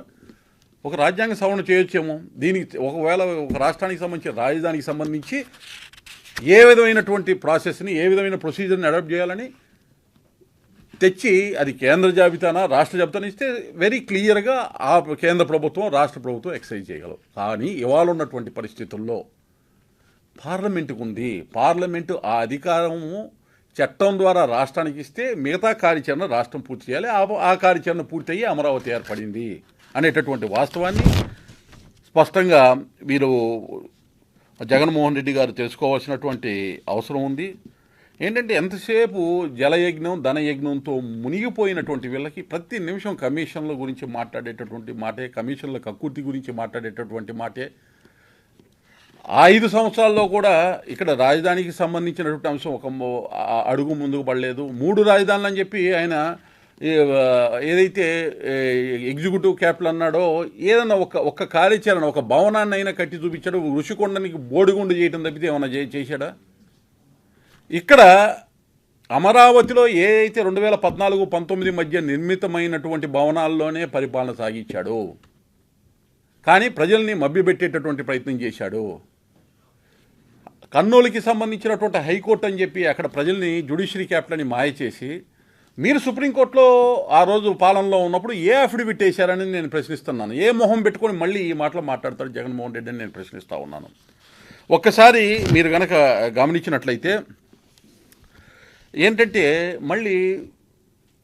ఒక రాజ్యాంగ సవరణ చేయొచ్చేమో. దీనికి ఒకవేళ ఒక రాష్ట్రానికి సంబంధించి రాజధానికి సంబంధించి ఏ విధమైనటువంటి ప్రాసెస్ని, ఏ విధమైన ప్రొసీజర్ని అడాప్ట్ చేయాలని తెచ్చి అది కేంద్ర జాబితానా రాష్ట్ర జాబితానా ఇస్తే వెరీ క్లియర్గా ఆ కేంద్ర ప్రభుత్వం రాష్ట్ర ప్రభుత్వం ఎక్సైజ్ చేయగలవు. కానీ ఇవాళ ఉన్నటువంటి పరిస్థితుల్లో పార్లమెంటుకు ఉంది. పార్లమెంటు ఆ అధికారము చట్టం ద్వారా రాష్ట్రానికి ఇస్తే మిగతా కార్యాచరణ రాష్ట్రం పూర్తి చేయాలి. ఆ కార్యాచరణ పూర్తయ్యి అమరావతి ఏర్పడింది అనేటటువంటి వాస్తవాన్ని స్పష్టంగా వీరు జగన్మోహన్ రెడ్డి గారు తెలుసుకోవాల్సినటువంటి అవసరం ఉంది. ఏంటంటే ఎంతసేపు జలయజ్ఞం ధనయజ్ఞంతో మునిగిపోయినటువంటి వీళ్ళకి ప్రతి నిమిషం కమిషన్ల గురించి మాట్లాడేటటువంటి మాటే, కమిషన్ల కక్కుర్తి గురించి మాట్లాడేటటువంటి మాటే. 5 సంవత్సరాల్లో కూడా ఇక్కడ రాజధానికి సంబంధించినటువంటి అంశం ఒక అడుగు ముందుకు పడలేదు. 3 రాజధానులు అని చెప్పి ఆయన ఏదైతే ఎగ్జిక్యూటివ్ క్యాపిటల్ అన్నాడో ఏదన్నా ఒక్క కార్యాచరణ, ఒక భవనాన్ని అయినా కట్టి చూపించాడు. ఋషికొండనికి బోడిగుండు చేయటం తప్పితే ఏమన్నా చేశాడా? ఇక్కడ అమరావతిలో ఏ అయితే 2014-19 మధ్య నిర్మితమైనటువంటి భవనాల్లోనే పరిపాలన సాగించాడు. కానీ ప్రజల్ని మభ్యపెట్టేటటువంటి ప్రయత్నం చేశాడు. కర్నూలుకి సంబంధించినటువంటి హైకోర్టు అని చెప్పి అక్కడ ప్రజల్ని జ్యుడిషియరీ క్యాపిటల్ అని మాయ చేసి మీరు సుప్రీంకోర్టులో ఆ రోజు పాలనలో ఉన్నప్పుడు ఏ అఫిడవిట్ వేశారని నేను ప్రశ్నిస్తున్నాను. ఏ మొహం పెట్టుకొని మళ్ళీ ఈ మాటలు మాట్లాడతాడు జగన్మోహన్ రెడ్డి అని నేను ప్రశ్నిస్తూ ఉన్నాను. ఒక్కసారి మీరు కనుక గమనించినట్లయితే ఏంటంటే మళ్ళీ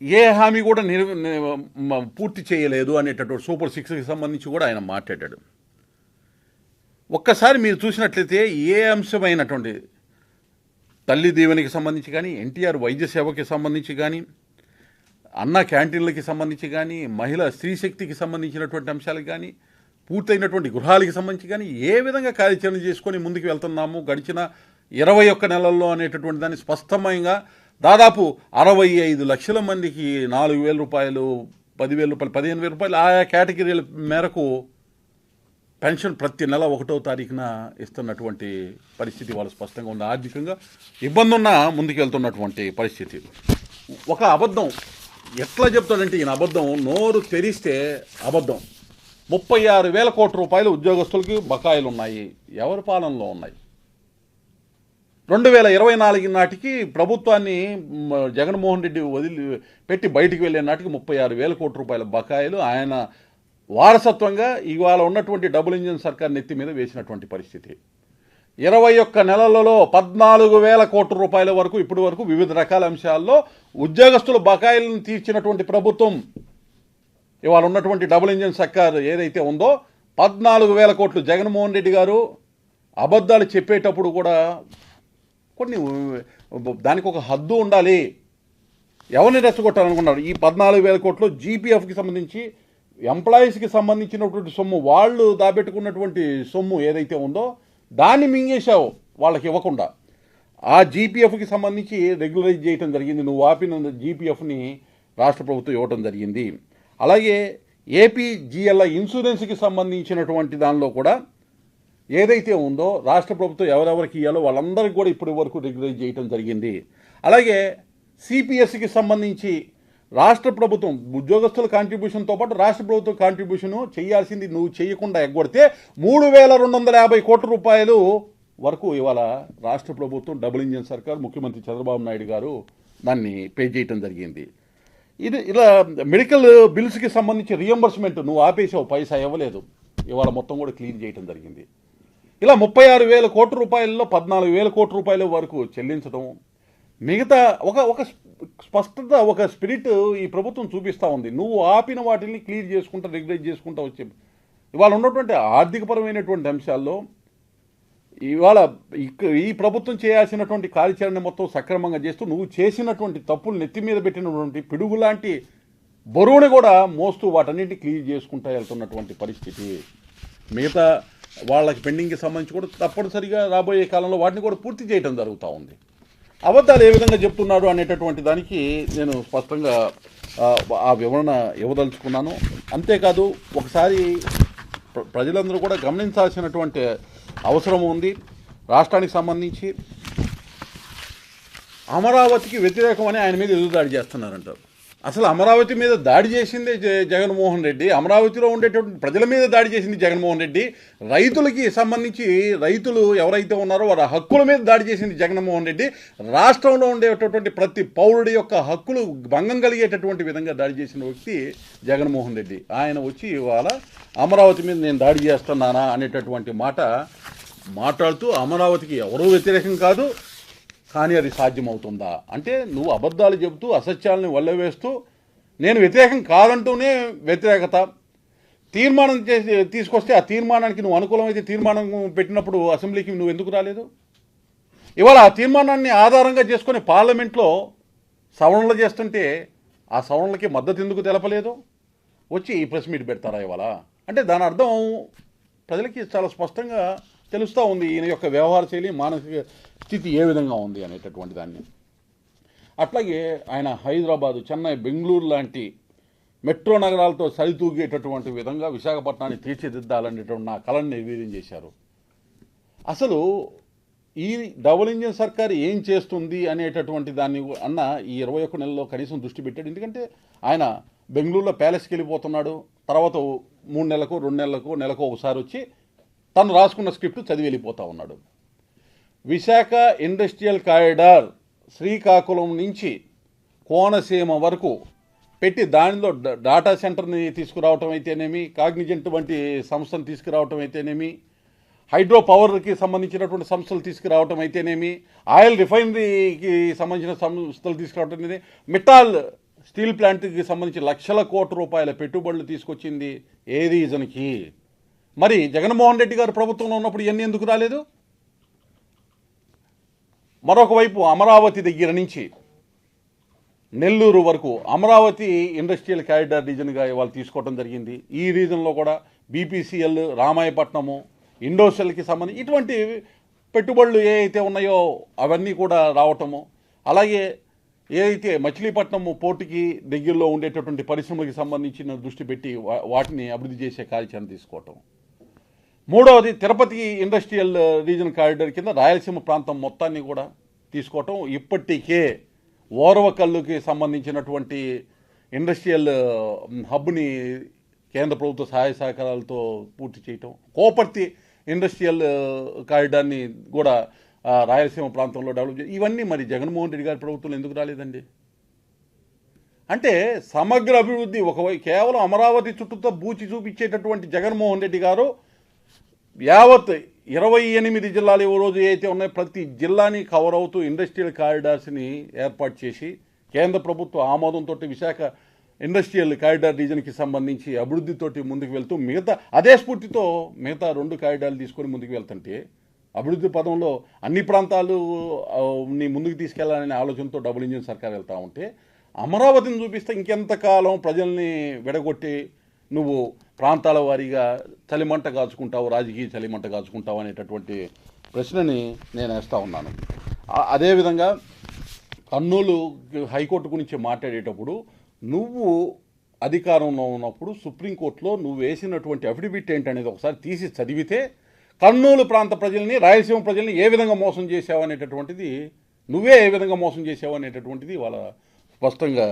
ఏ హామీ కూడా పూర్తి చేయలేదు అనేటటువంటి సూపర్ 6కి సంబంధించి కూడా ఆయన మాట్లాడాడు. ఒక్కసారి మీరు చూసినట్లయితే ఏ అంశమైనటువంటి తల్లి దీవెనికి సంబంధించి కానీ, ఎన్టీఆర్ వైద్య సేవకి సంబంధించి కానీ, అన్న క్యాంటీన్లకి సంబంధించి కానీ, మహిళా స్త్రీశక్తికి సంబంధించినటువంటి అంశాలకు కానీ, పూర్తయినటువంటి గృహాలకి సంబంధించి కానీ ఏ విధంగా కార్యాచరణ చేసుకొని ముందుకు వెళ్తున్నాము గడిచిన 21 నెలల్లో అనేటటువంటి దాన్ని స్పష్టంగా దాదాపు 65 లక్షల మందికి 4,000 రూపాయలు, 10,000 రూపాయలు, 15,000 రూపాయలు ఆయా కేటగిరీల మేరకు పెన్షన్ ప్రతి నెల 1వ తారీఖున ఇస్తున్నటువంటి పరిస్థితి వాళ్ళు స్పష్టంగా ఉంది. ఆర్థికంగా ఇబ్బంది ఉన్నా ముందుకు వెళ్తున్నటువంటి పరిస్థితి. ఒక అబద్ధం ఎట్లా చెప్తాడంటే ఈయన అబద్ధం నోరు తెరిస్తే అబద్ధం. 36,000 కోట్ల రూపాయలు ఉద్యోగస్తులకి బకాయిలు ఉన్నాయి. ఎవరి పాలనలో ఉన్నాయి? 2024 నాటికి ప్రభుత్వాన్ని జగన్మోహన్ రెడ్డి పెట్టి బయటికి వెళ్ళే నాటికి 36,000 కోట్ల రూపాయల బకాయిలు ఆయన వారసత్వంగా ఇవాళ ఉన్నటువంటి డబుల్ ఇంజిన్ సర్కార్ నెత్తి మీద వేసినటువంటి పరిస్థితి. 21 నెలలలో 14,000 కోట్ల రూపాయల వరకు ఇప్పటి వరకు వివిధ రకాల అంశాల్లో ఉద్యోగస్తుల బకాయిలను తీర్చినటువంటి ప్రభుత్వం ఇవాళ ఉన్నటువంటి డబుల్ ఇంజిన్ సర్కార్ ఏదైతే ఉందో 14,000 కోట్లు. జగన్మోహన్ రెడ్డి గారు అబద్ధాలు చెప్పేటప్పుడు కూడా కొన్ని దానికి ఒక హద్దు ఉండాలి. ఎవరిని రెచ్చగొట్టాలనుకున్నారు? ఈ 14,000 కోట్లు జీపీఎఫ్కి సంబంధించి ఎంప్లాయీస్కి సంబంధించినటువంటి సొమ్ము, వాళ్ళు దాబెట్టుకున్నటువంటి సొమ్ము ఏదైతే ఉందో దాన్ని మింగేశావు వాళ్ళకి ఇవ్వకుండా. ఆ జీపీఎఫ్కి సంబంధించి రెగ్యులరైజ్ చేయడం జరిగింది. నువ్వు ఆపిన జీపీఎఫ్ని రాష్ట్ర ప్రభుత్వం ఇవ్వటం జరిగింది. అలాగే ఏపీజీఎల్ఐ ఇన్సూరెన్స్కి సంబంధించినటువంటి దానిలో కూడా ఏదైతే ఉందో రాష్ట్ర ప్రభుత్వం ఎవరెవరికి ఇవ్వాలో వాళ్ళందరికీ కూడా ఇప్పటి వరకు రెగ్యులరైజ్ చేయడం జరిగింది. అలాగే సిపిఎస్సికి సంబంధించి రాష్ట్ర ప్రభుత్వం ఉద్యోగస్తుల కాంట్రిబ్యూషన్తో పాటు రాష్ట్ర ప్రభుత్వం కాంట్రిబ్యూషను చేయాల్సింది నువ్వు చేయకుండా ఎగ్గొడితే 3,250 కోట్ల రూపాయలు వరకు ఇవాళ రాష్ట్ర ప్రభుత్వం డబుల్ ఇంజిన్ సర్కార్ ముఖ్యమంత్రి చంద్రబాబు నాయుడు గారు దాన్ని పే చేయటం జరిగింది. ఇలా మెడికల్ బిల్స్కి సంబంధించి రియంబర్స్మెంట్ నువ్వు ఆపేసావు, పైసా ఇవ్వలేదు, ఇవాళ మొత్తం కూడా క్లీన్ చేయటం జరిగింది. ఇలా 36,000 కోట్ల రూపాయల్లో 14,000 కోట్ల రూపాయల వరకు చెల్లించడం, మిగతా ఒక స్పష్టత, ఒక స్పిరిట్ ఈ ప్రభుత్వం చూపిస్తూ ఉంది. నువ్వు ఆపిన వాటిని క్లియర్ చేసుకుంటా రెగ్యులేట్ చేసుకుంటా వచ్చే ఇవాళ ఉన్నటువంటి ఆర్థికపరమైనటువంటి అంశాల్లో ఇవాళ ఈ ప్రభుత్వం చేయాల్సినటువంటి కార్యాచరణ మొత్తం సక్రమంగా చేస్తూ నువ్వు చేసినటువంటి తప్పులు నెత్తి మీద పెట్టినటువంటి పిడుగు లాంటి బరువుని కూడా మోస్తూ వాటన్నింటినీ క్లియర్ చేసుకుంటూ వెళ్తున్నటువంటి పరిస్థితి. మిగతా వాళ్ళకి పెండింగ్కి సంబంధించి కూడా తప్పనిసరిగా రాబోయే కాలంలో వాటిని కూడా పూర్తి చేయడం జరుగుతూ ఉంది. అబద్ధాలు ఏ విధంగా చెప్తున్నాడు అనేటటువంటి దానికి నేను స్పష్టంగా ఆ వివరణ ఇవ్వదలుచుకున్నాను. అంతేకాదు ఒకసారి ప్రజలందరూ కూడా గమనించాల్సినటువంటి అవసరం ఉంది. రాష్ట్రానికి సంబంధించి అమరావతికి వ్యతిరేకమని ఆయన మీద ఎదురుదాడి చేస్తున్నారంటారు. అసలు అమరావతి మీద దాడి చేసిందే జగన్మోహన్ రెడ్డి. అమరావతిలో ఉండేటువంటి ప్రజల మీద దాడి చేసింది జగన్మోహన్ రెడ్డి. రైతులకి సంబంధించి రైతులు ఎవరైతే ఉన్నారో వారి హక్కుల మీద దాడి చేసింది జగన్మోహన్ రెడ్డి. రాష్ట్రంలో ఉండేటటువంటి ప్రతి పౌరుడి యొక్క హక్కులు భంగం కలిగేటటువంటి విధంగా దాడి చేసిన వ్యక్తి జగన్మోహన్ రెడ్డి. ఆయన వచ్చి ఇవాళ అమరావతి మీద నేను దాడి చేస్తున్నానా అనేటటువంటి మాట మాట్లాడుతూ అమరావతికి ఎవరూ వ్యతిరేకం కాదు, కానీ అది సాధ్యమవుతుందా అంటే నువ్వు అబద్ధాలు చెబుతూ అసత్యాలను వల్లవేస్తూ నేను వ్యతిరేకం కాదంటూనే వ్యతిరేకత తీర్మానం చేసి తీసుకొస్తే ఆ తీర్మానానికి నువ్వు అనుకూలమైతే తీర్మానం పెట్టినప్పుడు అసెంబ్లీకి నువ్వు ఎందుకు రాలేదు? ఇవాళ ఆ తీర్మానాన్ని ఆధారంగా చేసుకొని పార్లమెంట్లో సవరణలు చేస్తుంటే ఆ సవరణలకి మద్దతు ఎందుకు తెలపలేదు? వచ్చి ఈ ప్రెస్ మీట్ పెడతారా ఇవాళ అంటే దాని అర్థం ప్రజలకి చాలా స్పష్టంగా తెలుస్తూ ఉంది ఈయన యొక్క వ్యవహార శైలి, మానసిక స్థితి ఏ విధంగా ఉంది అనేటటువంటి దాన్ని. అట్లాగే ఆయన హైదరాబాదు, చెన్నై, బెంగళూరు లాంటి మెట్రో నగరాలతో సరితూగేటటువంటి విధంగా విశాఖపట్నాన్ని తీర్చిదిద్దాలనేటువంటి నా కళను నిర్వీర్యం చేశారు. అసలు ఈ డబుల్ ఇంజిన్ సర్కార్ ఏం చేస్తుంది అనేటటువంటి దాన్ని అన్న ఈ 21 నెలల్లో కనీసం దృష్టి పెట్టాడు. ఎందుకంటే ఆయన బెంగళూరులో ప్యాలెస్కి వెళ్ళిపోతున్నాడు, తర్వాత 3 నెలలకు 2 నెలలకు నెలకు ఒకసారి వచ్చి తను రాసుకున్న స్క్రిప్ట్ చదివి వెళ్ళిపోతూ ఉన్నాడు. విశాఖ ఇండస్ట్రియల్ కారిడార్ శ్రీకాకుళం నుంచి కోనసీమ వరకు పెట్టి దానిలో డాటా సెంటర్ని తీసుకురావటం అయితేనేమి, కాగ్నిజెంట్ వంటి సంస్థను తీసుకురావటం అయితేనేమి, హైడ్రో పవర్కి సంబంధించినటువంటి సంస్థలు తీసుకురావటం అయితేనేమి, ఆయిల్ రిఫైనరీకి సంబంధించిన సంస్థలు తీసుకురావటం అనేది, మిట్టాల్ స్టీల్ ప్లాంట్కి సంబంధించి లక్షల కోట్ల రూపాయల పెట్టుబడులు తీసుకొచ్చింది ఏ రీజన్కి? మరి జగన్మోహన్ రెడ్డి గారు ప్రభుత్వంలో ఉన్నప్పుడు ఇవన్నీ ఎందుకు రాలేదు? మరొక వైపు అమరావతి దగ్గర నుంచి నెల్లూరు వరకు అమరావతి ఇండస్ట్రియల్ కారిడార్ రీజన్గా ఇవాళ తీసుకోవడం జరిగింది. ఈ రీజన్లో కూడా బీపీసీఎల్, రామాయపట్నము, ఇండోసెల్కి సంబంధించి ఇటువంటి పెట్టుబడులు ఏ అయితే ఉన్నాయో అవన్నీ కూడా రావటము, అలాగే ఏదైతే మచిలీపట్నం పోర్టుకి దగ్గరలో ఉండేటటువంటి పరిశ్రమలకు సంబంధించిన దృష్టి పెట్టి వాటిని అభివృద్ధి చేసే కార్యాచరణ తీసుకోవటం. మూడవది తిరుపతి ఇండస్ట్రియల్ రీజన్ కారిడార్ కింద రాయలసీమ ప్రాంతం మొత్తాన్ని కూడా తీసుకోవటం. ఇప్పటికే ఓర్వకల్లుకి సంబంధించినటువంటి ఇండస్ట్రియల్ హబ్ని కేంద్ర ప్రభుత్వ సహాయ సహకారాలతో పూర్తి చేయటం. కోపర్తి ఇండస్ట్రియల్ కారిడార్ని కూడా రాయలసీమ ప్రాంతంలో డెవలప్ చేయాలి. ఇవన్నీ మరి జగన్మోహన్ రెడ్డి గారి ప్రభుత్వంలో ఎందుకు రాలేదండి? అంటే సమగ్ర అభివృద్ధి ఒకవైపు కేవలం అమరావతి చుట్టూతో బూచి చూపించేటటువంటి జగన్మోహన్ రెడ్డి గారు యావత్ 28 జిల్లాలు ఏ రోజు అయితే ఉన్నాయో ప్రతి జిల్లాని కవర్ అవుతూ ఇండస్ట్రియల్ కారిడార్స్ని ఏర్పాటు చేసి కేంద్ర ప్రభుత్వ ఆమోదంతో విశాఖ ఇండస్ట్రియల్ కారిడార్ రీజన్కి సంబంధించి అభివృద్ధితోటి ముందుకు వెళ్తూ అదే స్ఫూర్తితో మిగతా 2 కారిడార్లు తీసుకొని ముందుకు వెళ్తుంటే అభివృద్ధి పదంలో అన్ని ప్రాంతాలు ముందుకు తీసుకెళ్లాలనే ఆలోచనతో డబుల్ ఇంజిన్ సర్కార్ వెళ్తూ ఉంటే అమరావతిని చూపిస్తే ఇంకెంతకాలం ప్రజల్ని విడగొట్టి నువ్వు ప్రాంతాల వారీగా చలిమంట కాచుకుంటావు, రాజకీయ చలిమంట కాచుకుంటావు అనేటటువంటి ప్రశ్నని నేను వేస్తూ ఉన్నాను. అదేవిధంగా కర్నూలు హైకోర్టు గురించి మాట్లాడేటప్పుడు నువ్వు అధికారంలో ఉన్నప్పుడు సుప్రీంకోర్టులో నువ్వు వేసినటువంటి అఫిడవిట్ ఏంటనేది ఒకసారి తీసి చదివితే కర్నూలు ప్రాంత ప్రజల్ని, రాయలసీమ ప్రజల్ని ఏ విధంగా మోసం చేసావు అనేటటువంటిది, నువ్వే ఏ విధంగా మోసం చేసావు అనేటటువంటిది వాళ్ళ స్పష్టంగా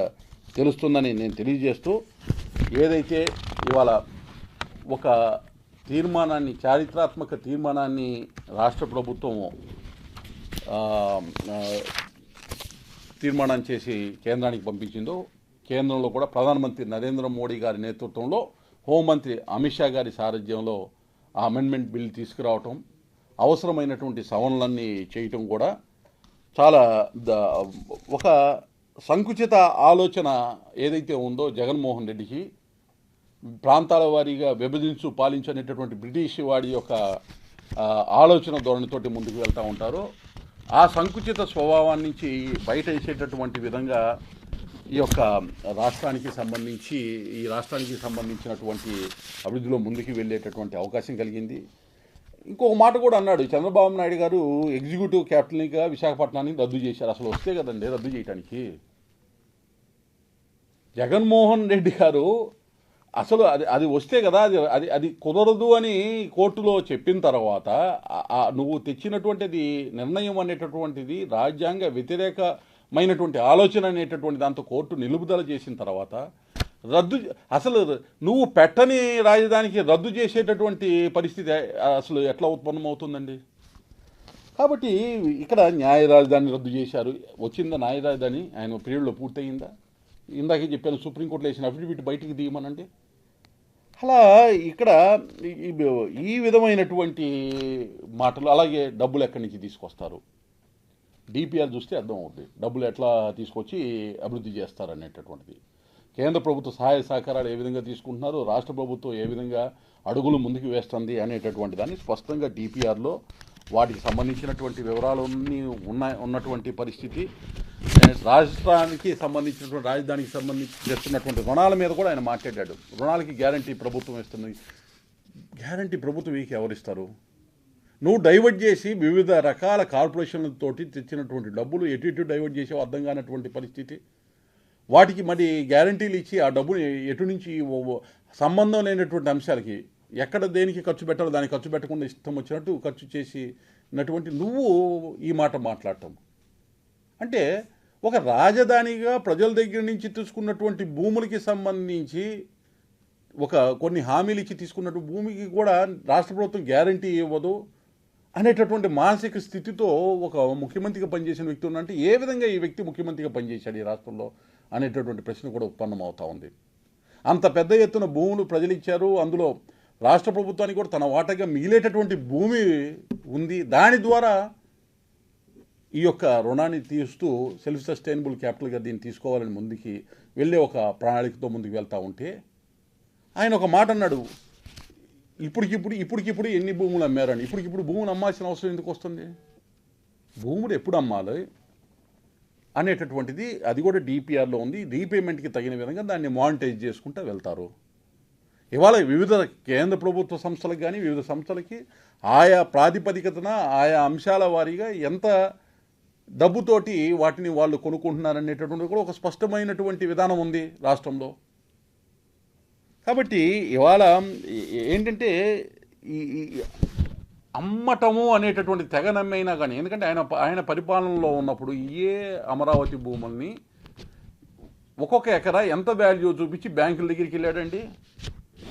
తెలుస్తుందని నేను తెలియజేస్తూ, ఏదైతే ఇవాళ ఒక తీర్మానాన్ని, చారిత్రాత్మక తీర్మానాన్ని రాష్ట్ర ప్రభుత్వం తీర్మానం చేసి కేంద్రానికి పంపించిందో, కేంద్రంలో కూడా ప్రధానమంత్రి నరేంద్ర మోడీ గారి నేతృత్వంలో హోంమంత్రి అమిత్ షా గారి సారథ్యంలో ఆ అమెండ్మెంట్ బిల్ తీసుకురావటం, అవసరమైనటువంటి సవరణలన్నీ చేయటం కూడా చాలా ఒక సంకుచిత ఆలోచన ఏదైతే ఉందో జగన్మోహన్ రెడ్డికి, ప్రాంతాల వారీగా విభజించు పాలించు అనేటటువంటి బ్రిటిష్ వాడి యొక్క ఆలోచన ధోరణితోటి ముందుకు వెళ్తూ ఉంటారో ఆ సంకుచిత స్వభావాన్ని నుంచి బయట వేసేటటువంటి విధంగా ఈ యొక్క రాష్ట్రానికి సంబంధించినటువంటి అభివృద్ధిలో ముందుకు వెళ్ళేటటువంటి అవకాశం కలిగింది. ఇంకొక మాట కూడా అన్నాడు చంద్రబాబు నాయుడు గారు, ఎగ్జిక్యూటివ్ క్యాపిటల్గా విశాఖపట్నాన్ని రద్దు చేశారు. అసలు వస్తే కదండి రద్దు చేయడానికి. జగన్మోహన్ రెడ్డి గారు అసలు అది వస్తే కదా అది కుదరదు అని కోర్టులో చెప్పిన తర్వాత నువ్వు తెచ్చినటువంటిది నిర్ణయం అనేటటువంటిది రాజ్యాంగ వ్యతిరేకమైనటువంటి ఆలోచన అనేటటువంటి దాంతో కోర్టు నిలుపుదల చేసిన తర్వాత అసలు నువ్వు పెట్టని రాజధానికి రద్దు చేసేటటువంటి పరిస్థితి అసలు ఎట్లా ఉత్పన్నమవుతుందండి? కాబట్టి ఇక్కడ న్యాయ రాజధాని రద్దు చేశారు. వచ్చిందా న్యాయ రాజధాని? ఆయన పీరియడ్లో పూర్తయిందా? ఇందాకే చెప్పాను, సుప్రీంకోర్టులో వేసిన అఫిడవిట్ బయటికి తీయమనండి. అలా ఇక్కడ ఈ విధమైనటువంటి మాటలు. అలాగే డబ్బులు ఎక్కడి నుంచి తీసుకొస్తారు? డిపిఆర్ చూస్తే అర్థం అవుతుంది డబ్బులు ఎట్లా తీసుకొచ్చి అభివృద్ధి చేస్తారనేటటువంటిది. కేంద్ర ప్రభుత్వ సహాయ సహకారాలు ఏ విధంగా తీసుకుంటున్నారు, రాష్ట్ర ప్రభుత్వం ఏ విధంగా అడుగులు ముందుకు వేస్తుంది అనేటటువంటి దాన్ని స్పష్టంగా డిపిఆర్లో వాటికి సంబంధించినటువంటి వివరాలన్నీ ఉన్నటువంటి పరిస్థితి. రాష్ట్రానికి సంబంధించినటువంటి రాజధానికి సంబంధించి చేస్తున్నటువంటి రుణాల మీద కూడా ఆయన మాట్లాడాడు. రుణాలకి గ్యారంటీ ప్రభుత్వం ఇస్తుంది. గ్యారంటీ ప్రభుత్వం వీకి ఎవరిస్తారు? నువ్వు డైవర్ట్ చేసి వివిధ రకాల కార్పొరేషన్లతోటి తెచ్చినటువంటి డబ్బులు ఎటు డైవర్ట్ చేసావు అర్థం కానటువంటి పరిస్థితి. వాటికి మరి గ్యారంటీలు ఇచ్చి ఆ డబ్బుని ఎటు నుంచి సంబంధం లేనటువంటి అంశాలకి ఎక్కడ దేనికి ఖర్చు పెట్టాలో దానికి ఖర్చు పెట్టకుండా ఇష్టం వచ్చినట్టు ఖర్చు చేసినటువంటి నువ్వు ఈ మాట మాట్లాడటం అంటే ఒక రాజధానిగా ప్రజల దగ్గర నుంచి తీసుకున్నటువంటి భూములకి సంబంధించి కొన్ని హామీలు ఇచ్చి తీసుకున్నట్టు భూమికి కూడా రాష్ట్ర ప్రభుత్వం గ్యారంటీ ఇవ్వదు అనేటటువంటి మానసిక స్థితితో ఒక ముఖ్యమంత్రిగా పనిచేసిన వ్యక్తి ఉన్నంటే ఏ విధంగా ఈ వ్యక్తి ముఖ్యమంత్రిగా పనిచేశాడు ఈ రాష్ట్రంలో అనేటటువంటి ప్రశ్న కూడా ఉత్పన్నమవుతూ ఉంది. అంత పెద్ద ఎత్తున భూములు ప్రజలు ఇచ్చారు. అందులో రాష్ట్ర ప్రభుత్వానికి కూడా తన వాటాగా మిగిలేటటువంటి భూమి ఉంది. దాని ద్వారా ఈ యొక్క రుణాన్ని తీస్తూ సెల్ఫ్ సస్టైనబుల్ క్యాపిటల్గా దీన్ని తీసుకోవాలని ముందుకి వెళ్ళే ఒక ప్రణాళికతో ముందుకు వెళ్తూ ఉంటే ఆయన ఒక మాట అన్నాడు, ఇప్పటికిప్పుడు ఎన్ని భూములు అమ్మారని. ఇప్పటికిప్పుడు భూములు అమ్మాల్సిన అవసరం ఎందుకు వస్తుంది? భూములు ఎప్పుడు అమ్మాలి అనేటటువంటిది అది కూడా డిపిఆర్లో ఉంది. రీపేమెంట్కి తగిన విధంగా దాన్ని మానిటైజ్ చేసుకుంటూ వెళ్తారు. ఇవాళ వివిధ కేంద్ర ప్రభుత్వ సంస్థలకు కానీ వివిధ సంస్థలకి ఆయా ప్రాతిపదికతన ఆయా అంశాల వారీగా ఎంత డబ్బుతోటి వాటిని వాళ్ళు కొనుక్కుంటున్నారనేటటువంటి కూడా ఒక స్పష్టమైనటువంటి విధానం ఉంది రాష్ట్రంలో. కాబట్టి ఇవాళ ఏంటంటే ఈ అమ్మటము అనేటటువంటి తెగ నమ్మైనా కానీ, ఎందుకంటే ఆయన పరిపాలనలో ఉన్నప్పుడు ఏ అమరావతి భూముల్ని ఒక్కొక్క ఎకరా ఎంత వాల్యూ చూపించి బ్యాంకుల దగ్గరికి వెళ్ళాడండి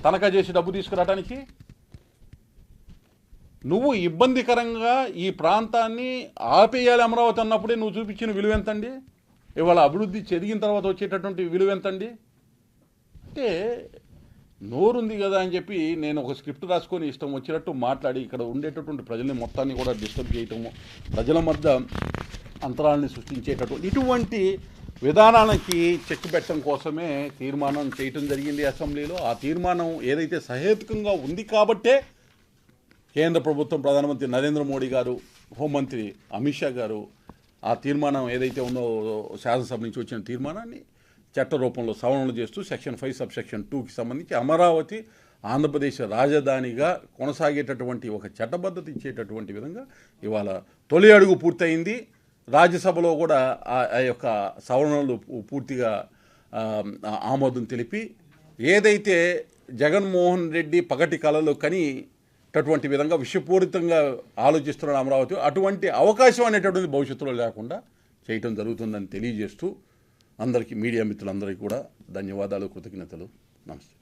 తనఖా చేసి డబ్బు తీసుకురావడానికి. నువ్వు ఇబ్బందికరంగా ఈ ప్రాంతాన్ని ఆపేయాలి అమరావతి అన్నప్పుడే నువ్వు చూపించిన విలువ ఎంతండి? ఇవాళ అభివృద్ధి చెరిగిన తర్వాత వచ్చేటటువంటి విలువ ఎంతండి? అంటే నోరుంది కదా అని చెప్పి నేను ఒక స్క్రిప్ట్ రాసుకొని ఇష్టం వచ్చినట్టు మాట్లాడి ఇక్కడ ఉండేటటువంటి ప్రజల్ని మొత్తాన్ని కూడా డిస్టర్బ్ చేయటము, ప్రజల మధ్య అంతరాలని సృష్టించేటటువంటి ఇటువంటి విధానానికి చెక్ పెట్టడం కోసమే తీర్మానం చేయటం జరిగింది అసెంబ్లీలో. ఆ తీర్మానం ఏదైతే సహేతుకంగా ఉంది కాబట్టే కేంద్ర ప్రభుత్వం, ప్రధానమంత్రి నరేంద్ర మోడీ గారు, హోంమంత్రి అమిత్ షా గారు ఆ తీర్మానం ఏదైతే ఉందో శాసనసభ నుంచి వచ్చిన తీర్మానాన్ని చట్ట రూపంలో సవరణలు చేస్తూ సెక్షన్ 5 సబ్సెక్షన్ 2కి సంబంధించి అమరావతి ఆంధ్రప్రదేశ్ రాజధానిగా కొనసాగేటటువంటి ఒక చట్టబద్ధత ఇచ్చేటటువంటి విధంగా ఇవాళ తొలి అడుగు పూర్తయింది. రాజ్యసభలో కూడా ఆ యొక్క సవరణలు పూర్తిగా ఆమోదం తెలిపి ఏదైతే జగన్మోహన్ రెడ్డి పగటి కళలు కనిటటువంటి విధంగా విషపూరితంగా ఆలోచిస్తున్న అమరావతి అటువంటి అవకాశం అనేటటువంటి భవిష్యత్తులో లేకుండా చేయటం జరుగుతుందని తెలియజేస్తూ అందరికీ, మీడియా మిత్రులందరికీ కూడా ధన్యవాదాలు, కృతజ్ఞతలు. నమస్తే.